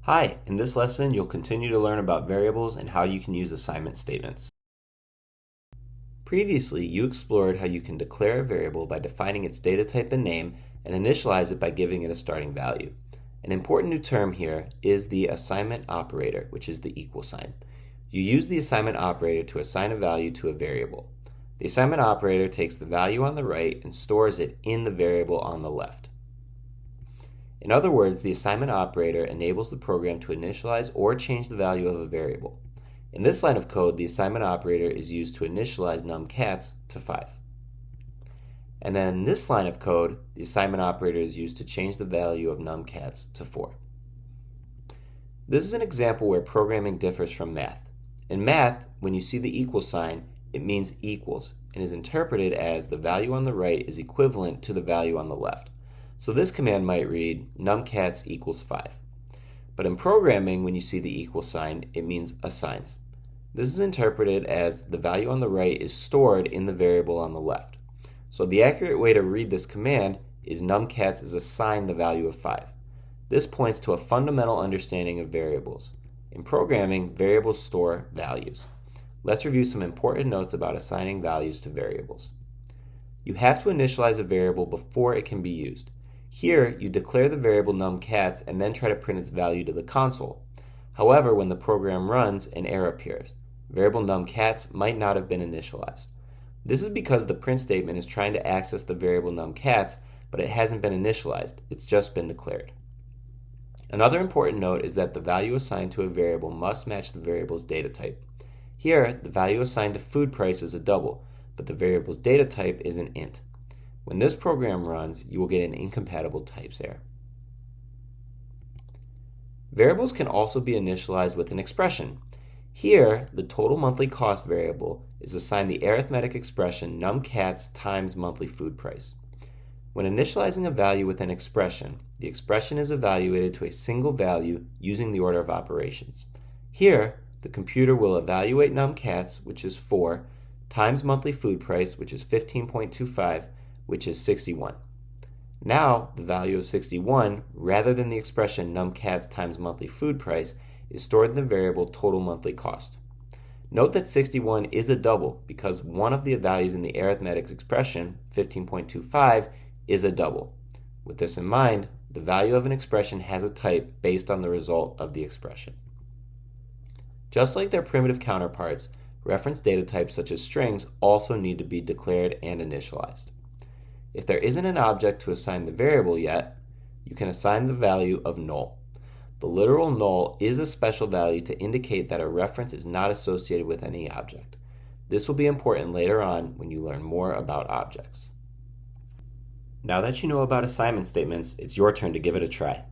Hi, in this lesson you'll continue to learn about variables and how you can use assignment statements. Previously, you explored how you can declare a variable by defining its data type and name and initialize it by giving it a starting value. An important new term here is the assignment operator, which is the equal sign. You use the assignment operator to assign a value to a variable. The assignment operator takes the value on the right and stores it in the variable on the left. In other words, the assignment operator enables the program to initialize or change the value of a variable. In this line of code, the assignment operator is used to initialize numcats to 5. And then in this line of code, the assignment operator is used to change the value of numcats to 4. This is an example where programming differs from math. In math, when you see the equal sign, it means equals and is interpreted as the value on the right is equivalent to the value on the left. So this command might read numcats equals 5. But in programming, when you see the equal sign, it means assigns. This is interpreted as the value on the right is stored in the variable on the left. So the accurate way to read this command is numcats is assigned the value of 5. This points to a fundamental understanding of variables. In programming, variables store values. Let's review some important notes about assigning values to variables. You have to initialize a variable before it can be used. Here, you declare the variable numcats and then try to print its value to the console. However, when the program runs, an error appears. Variable numcats might not have been initialized. This is because the print statement is trying to access the variable numcats, but it hasn't been initialized. It's just been declared. Another important note is that the value assigned to a variable must match the variable's data type. Here, the value assigned to food price is a double, but the variable's data type is an int. When this program runs, you will get an incompatible types error. Variables can also be initialized with an expression. Here, the total monthly cost variable is assigned the arithmetic expression numcats times monthly food price. When initializing a value with an expression, the expression is evaluated to a single value using the order of operations. Here, the computer will evaluate numcats, which is 4, times monthly food price, which is 15.25, which is 61. Now, the value of 61, rather than the expression numcats times monthly food price, is stored in the variable total monthly cost. Note that 61 is a double because one of the values in the arithmetic expression, 15.25, is a double. With this in mind, the value of an expression has a type based on the result of the expression. Just like their primitive counterparts, reference data types such as strings also need to be declared and initialized. If there isn't an object to assign the variable yet, you can assign the value of null. The literal null is a special value to indicate that a reference is not associated with any object. This will be important later on when you learn more about objects. Now that you know about assignment statements, it's your turn to give it a try.